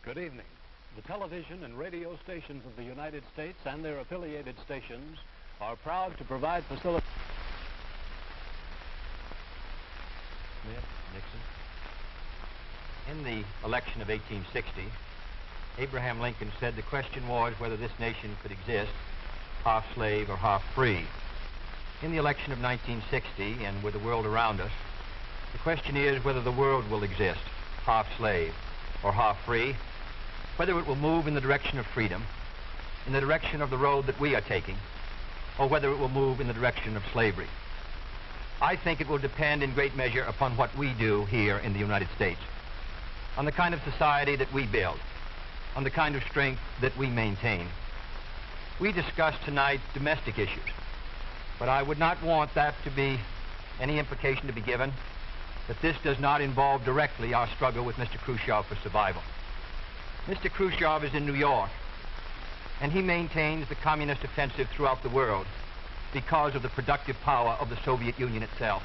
Good evening. The television and radio stations of the United States and their affiliated stations are proud to provide facilities. Nixon. In the election of 1860, Abraham Lincoln said the question was whether this nation could exist half slave or half free. In the election of 1960, and with the world around us, the question is whether the world will exist half slave or half free, whether it will move in the direction of freedom, in the direction of the road that we are taking, or whether it will move in the direction of slavery. I think it will depend in great measure upon what we do here in the United States, on the kind of society that we build, on the kind of strength that we maintain. We discussed tonight domestic issues, but I would not want that to be any implication to be given that this does not involve directly our struggle with Mr. Khrushchev for survival. Mr. Khrushchev is in New York, and he maintains the communist offensive throughout the world because of the productive power of the Soviet Union itself.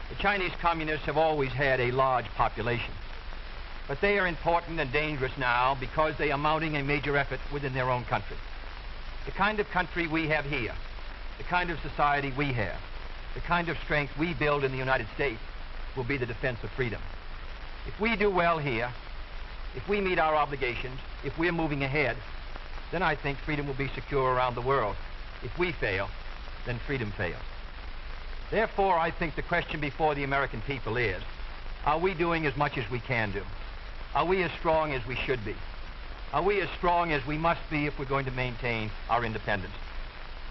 The Chinese communists have always had a large population, but they are important and dangerous now because they are mounting a major effort within their own country. The kind of country we have here, the kind of society we have, the kind of strength we build in the United States will be the defense of freedom. If we do well here, if we meet our obligations, if we're moving ahead, then I think freedom will be secure around the world. If we fail, then freedom fails. Therefore, I think the question before the American people is, are we doing as much as we can do? Are we as strong as we should be? Are we as strong as we must be if we're going to maintain our independence?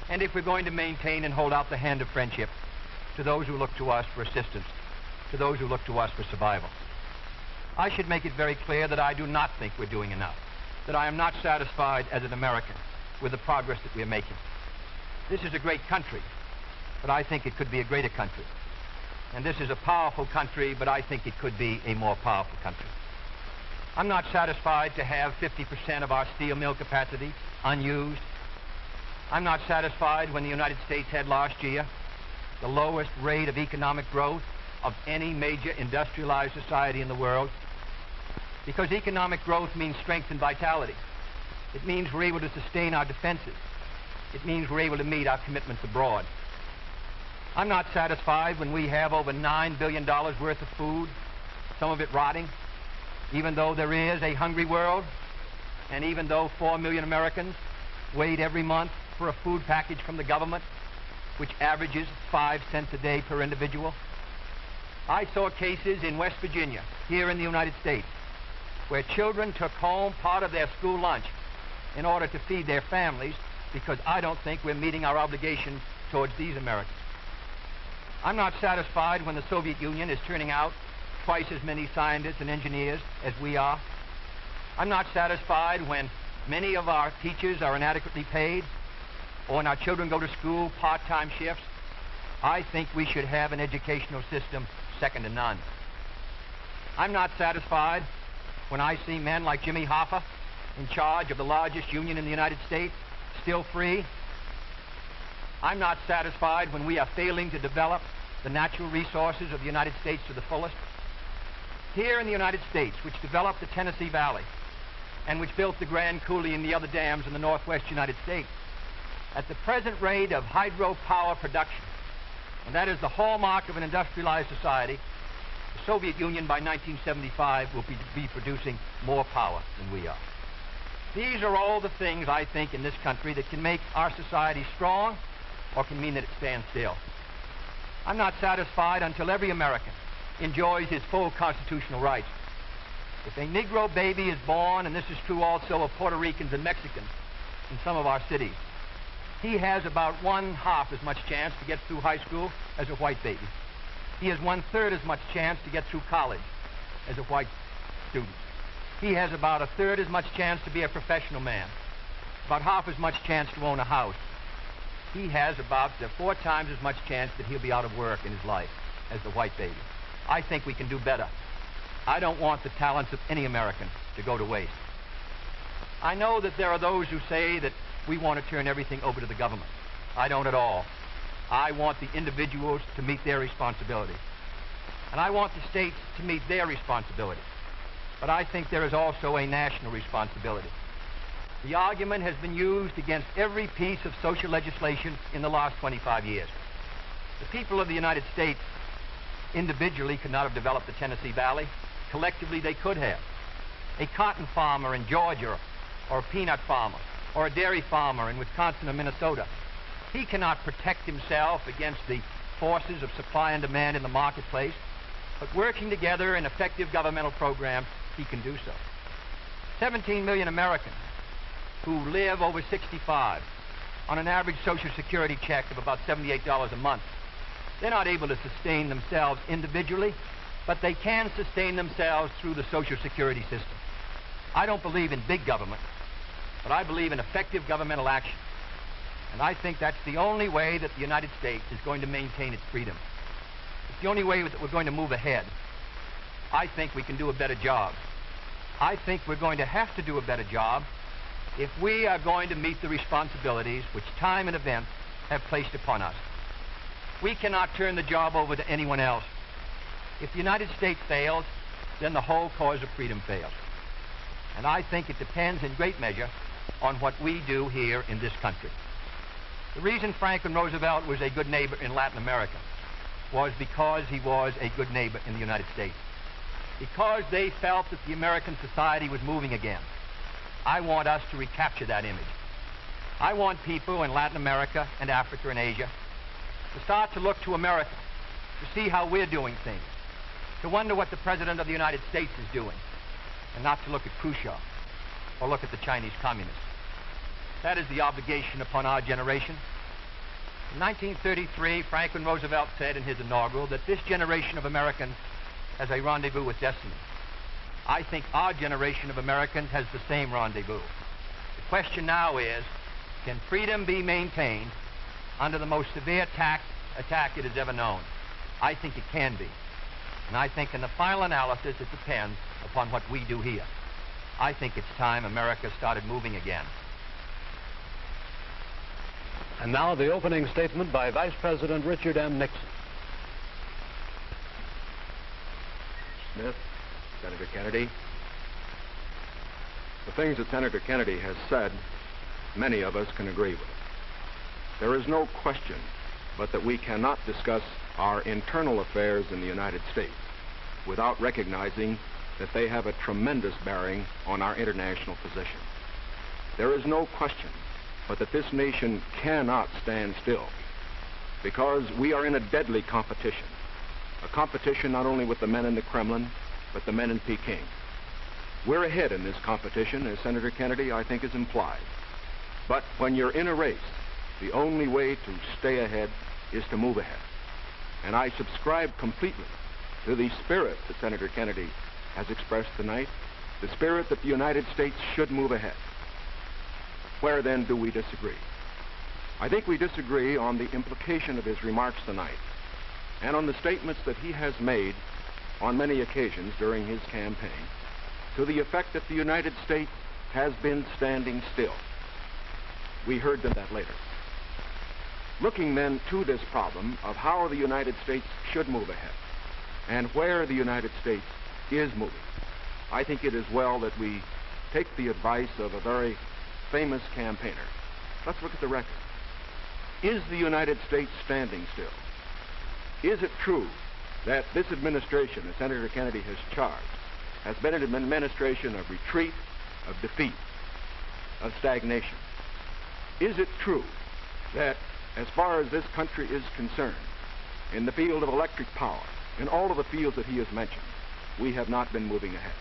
And if we're going to maintain and hold out the hand of friendship to those who look to us for assistance, to those who look to us for survival. I should make it very clear that I do not think we're doing enough, that I am not satisfied as an American with the progress that we're making. This is a great country, but I think it could be a greater country. And this is a powerful country, but I think it could be a more powerful country. I'm not satisfied to have 50% of our steel mill capacity unused. I'm not satisfied when the United States had last year the lowest rate of economic growth of any major industrialized society in the world, because economic growth means strength and vitality. It means we're able to sustain our defenses. It means we're able to meet our commitments abroad. I'm not satisfied when we have over $9 billion worth of food, some of it rotting, even though there is a hungry world, and even though 4 million Americans wait every month for a food package from the government, which averages 5 cents a day per individual. I saw cases in West Virginia, here in the United States, where children took home part of their school lunch in order to feed their families, because I don't think we're meeting our obligation towards these Americans. I'm not satisfied when the Soviet Union is turning out twice as many scientists and engineers as we are. I'm not satisfied when many of our teachers are inadequately paid, or when our children go to school part-time shifts. I think we should have an educational system second to none. I'm not satisfied when I see men like Jimmy Hoffa in charge of the largest union in the United States, still free. I'm not satisfied when we are failing to develop the natural resources of the United States to the fullest. Here in the United States, which developed the Tennessee Valley and which built the Grand Coulee and the other dams in the northwest United States, at the present rate of hydropower production, and that is the hallmark of an industrialized society, the Soviet Union by 1975 will be producing more power than we are. These are all the things, I think, in this country that can make our society strong or can mean that it stands still. I'm not satisfied until every American enjoys his full constitutional rights. If a Negro baby is born, and this is true also of Puerto Ricans and Mexicans in some of our cities, he has about 1/2 as much chance to get through high school as a white baby. He has 1/3 as much chance to get through college as a white student. He has about 1/3 as much chance to be a professional man, about 1/2 as much chance to own a house. He has about 4 times as much chance that he'll be out of work in his life as the white baby. I think we can do better. I don't want the talents of any American to go to waste. I know that there are those who say that we want to turn everything over to the government. I don't at all. I want the individuals to meet their responsibility. And I want the states to meet their responsibility. but I think there is also a national responsibility. The argument has been used against every piece of social legislation in the last 25 years. The people of the United States individually could not have developed the Tennessee Valley. Collectively, they could have. A cotton farmer in Georgia, or a peanut farmer, or a dairy farmer in Wisconsin or Minnesota, he cannot protect himself against the forces of supply and demand in the marketplace, but working together in effective governmental programs, he can do so. 17 million Americans who live over 65 on an average Social Security check of about $78 a month. They're not able to sustain themselves individually, but they can sustain themselves through the Social Security system. I don't believe in big government, but I believe in effective governmental action. And I think that's the only way that the United States is going to maintain its freedom. It's the only way that we're going to move ahead. I think we can do a better job. I think we're going to have to do a better job if we are going to meet the responsibilities which time and events have placed upon us. We cannot turn the job over to anyone else. If the United States fails, then the whole cause of freedom fails. And I think it depends in great measure on what we do here in this country. The reason Franklin Roosevelt was a good neighbor in Latin America was because he was a good neighbor in the United States. Because they felt that the American society was moving again. I want us to recapture that image. I want people in Latin America and Africa and Asia to start to look to America, to see how we're doing things, to wonder what the President of the United States is doing, and not to look at Khrushchev or look at the Chinese communists. That is the obligation upon our generation. In 1933, Franklin Roosevelt said in his inaugural that this generation of Americans has a rendezvous with destiny. I think our generation of Americans has the same rendezvous. The question now is, can freedom be maintained under the most severe attack it has ever known? I think it can be. And I think in the final analysis, it depends upon what we do here. I think it's time America started moving again. And now the opening statement by Vice President Richard M. Nixon. Smith, Senator Kennedy, the things that Senator Kennedy has said, many of us can agree with. There is no question but that we cannot discuss our internal affairs in the United States without recognizing that they have a tremendous bearing on our international position. There is no question but that this nation cannot stand still because we are in a deadly competition. A competition not only with the men in the Kremlin, but the men in Peking. We're ahead in this competition, as Senator Kennedy, I think, has implied. But when you're in a race, the only way to stay ahead is to move ahead. And I subscribe completely to the spirit that Senator Kennedy has expressed tonight, the spirit that the United States should move ahead. Where then do we disagree? I think we disagree on the implication of his remarks tonight and on the statements that he has made on many occasions during his campaign to the effect that the United States has been standing still. We heard that later. Looking then to this problem of how the United States should move ahead and where the United States is moving, I think it is well that we take the advice of a very famous campaigner. Let's look at the record. Is the United States standing still? Is it true that this administration that Senator Kennedy has charged has been an administration of retreat, of defeat, of stagnation? Is it true that as far as this country is concerned, in the field of electric power, in all of the fields that he has mentioned, we have not been moving ahead?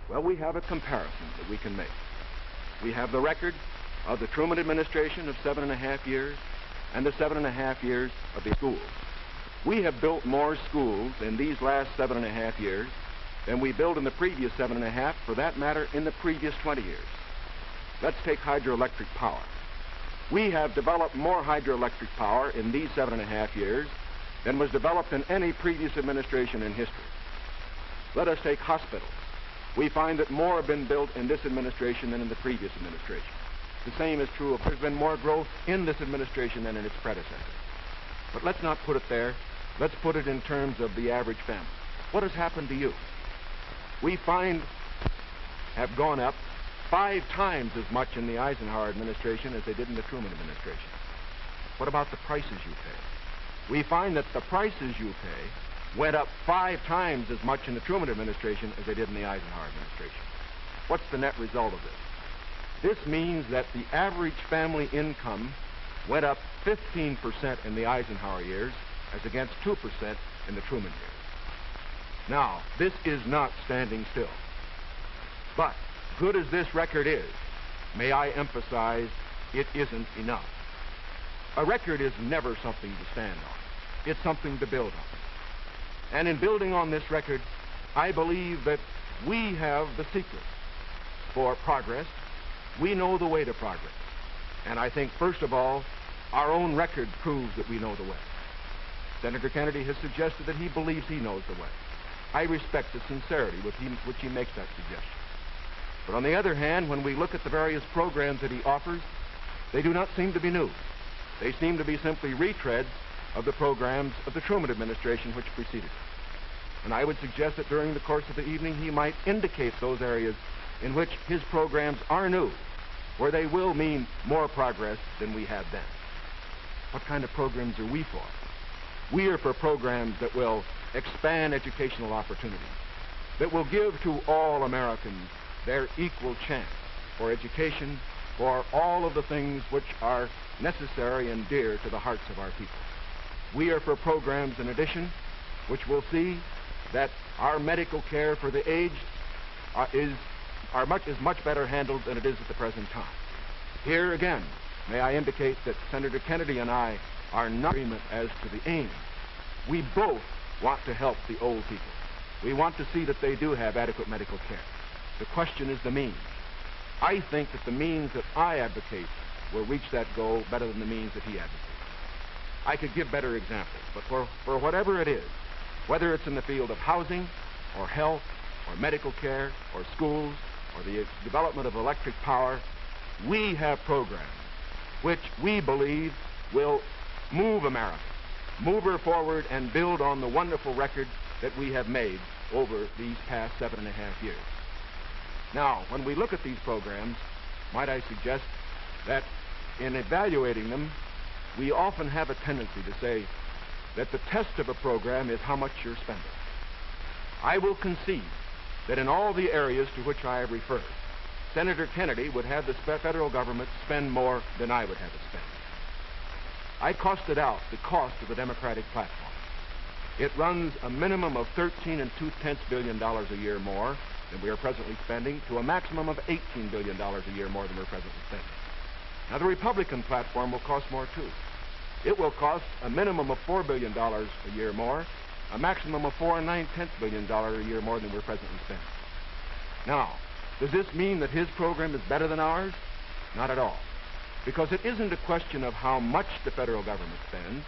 Well, we have a comparison that we can make. We have the record of the Truman administration of 7.5 years and the 7.5 years of the schools. We have built more schools in these last 7.5 years than we built in the previous 7.5, for that matter, in the previous 20 years. Let's take hydroelectric power. We have developed more hydroelectric power in these 7.5 years than was developed in any previous administration in history. Let us take hospitals. We find that more have been built in this administration than in the previous administration. The same is true of there's been more growth in this administration than in its predecessor. But let's not put it there. Let's put it in terms of the average family. What has happened to you? we find have gone up 5 times as much in the Eisenhower administration as they did in the Truman administration. What about the prices you pay? We find that the prices you pay went up 5 times as much in the Truman administration as they did in the Eisenhower administration. What's the net result of this? This means that the average family income went up 15% in the Eisenhower years as against 2% in the Truman years. Now, this is not standing still. But, good as this record is, may I emphasize, it isn't enough. A record is never something to stand on. It's something to build on. And in building on this record, I believe that we have the secret for progress. We know the way to progress. And I think, first of all, our own record proves that we know the way. Senator Kennedy has suggested that he believes he knows the way. I respect the sincerity with which he makes that suggestion. But on the other hand, when we look at the various programs that he offers, they do not seem to be new. They seem to be simply retreads of the programs of the Truman administration which preceded it. And I would suggest that during the course of the evening, he might indicate those areas in which his programs are new, where they will mean more progress than we had then. What kind of programs are we for? We are for programs that will expand educational opportunities, that will give to all Americans their equal chance for education, for all of the things which are necessary and dear to the hearts of our people. We are for programs, in addition, which will see that our medical care for the aged is much better handled than it is at the present time. Here again, may I indicate that Senator Kennedy and I are not in agreement as to the aim. We both want to help the old people. We want to see that they do have adequate medical care. The question is the means. I think that the means that I advocate will reach that goal better than the means that he advocates. I could give better examples, but for whatever it is, whether it's in the field of housing, or health, or medical care, or schools, or the development of electric power, we have programs which we believe will move America, move her forward and build on the wonderful record that we have made over these past 7.5 years. Now, when we look at these programs, might I suggest that in evaluating them, we often have a tendency to say that the test of a program is how much you're spending. I will concede that in all the areas to which I have referred, Senator Kennedy would have the federal government spend more than I would have it spend. I costed out the cost of the Democratic platform. It runs a minimum of $13.2 billion a year more than we are presently spending, to a maximum of $18 billion a year more than we're presently spending. Now, the Republican platform will cost more, too. It will cost a minimum of $4 billion a year more, a maximum of $4.9 billion a year more than we're presently spending. Now, does this mean that his program is better than ours? Not at all. Because it isn't a question of how much the federal government spends.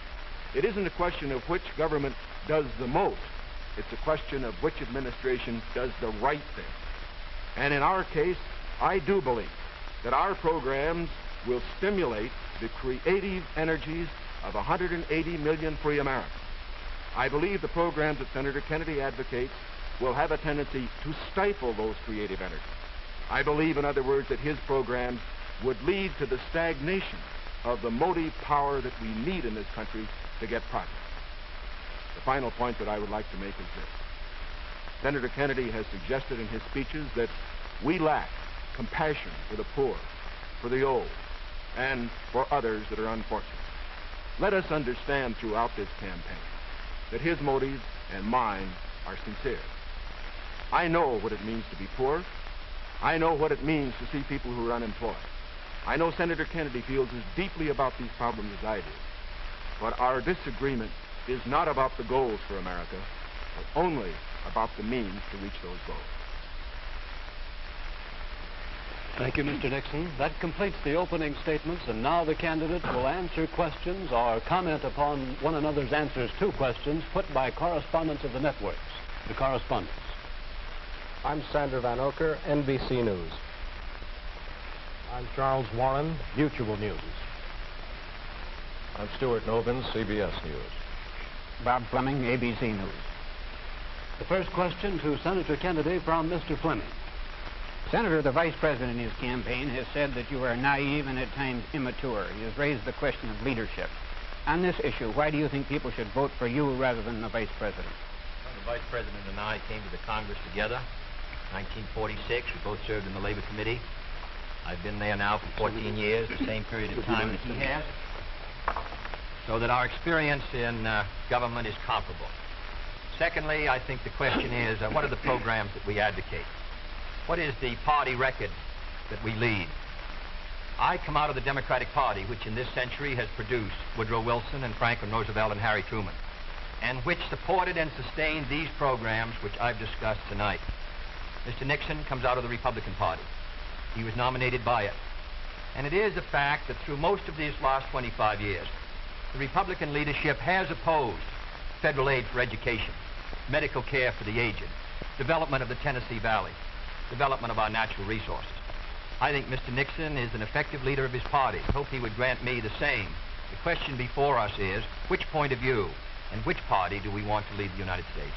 It isn't a question of which government does the most. It's a question of which administration does the right thing. And in our case, I do believe that our programs will stimulate the creative energies of 180 million free Americans. I believe the programs that Senator Kennedy advocates will have a tendency to stifle those creative energies. I believe, in other words, that his programs would lead to the stagnation of the motive power that we need in this country to get progress. The final point that I would like to make is this. Senator Kennedy has suggested in his speeches that we lack compassion for the poor, for the old, and for others that are unfortunate. Let us understand throughout this campaign that his motives and mine are sincere. I know what it means to be poor. I know what it means to see people who are unemployed. I know Senator Kennedy feels as deeply about these problems as I do. But our disagreement is not about the goals for America, but only about the means to reach those goals. Thank you, Mr. Nixon. That completes the opening statements, and now the candidates will answer questions or comment upon one another's answers to questions put by correspondents of the networks. The correspondents. I'm Sandra Van Oker, NBC News. I'm Charles Warren, Mutual News. I'm Stuart Novin, CBS News. Bob Fleming, ABC News. The first question to Senator Kennedy from Mr. Fleming. Senator, the Vice President in his campaign has said that you are naive and at times immature. He has raised the question of leadership. On this issue, why do you think people should vote for you rather than the Vice President? Well, the Vice President and I came to the Congress together in 1946. We both served in the Labor Committee. I've been there now for 14 years, the same period of time that he has, so that our experience in government is comparable. Secondly, I think the question is, what are the programs that we advocate? What is the party record that we lead? I come out of the Democratic Party, which in this century has produced Woodrow Wilson and Franklin Roosevelt and Harry Truman, and which supported and sustained these programs which I've discussed tonight. Mr. Nixon comes out of the Republican Party. He was nominated by it. And it is a fact that through most of these last 25 years, the Republican leadership has opposed federal aid for education, medical care for the aged, development of the Tennessee Valley, development of our natural resources. I think Mr. Nixon is an effective leader of his party. I hope he would grant me the same. The question before us is, which point of view and which party do we want to lead the United States?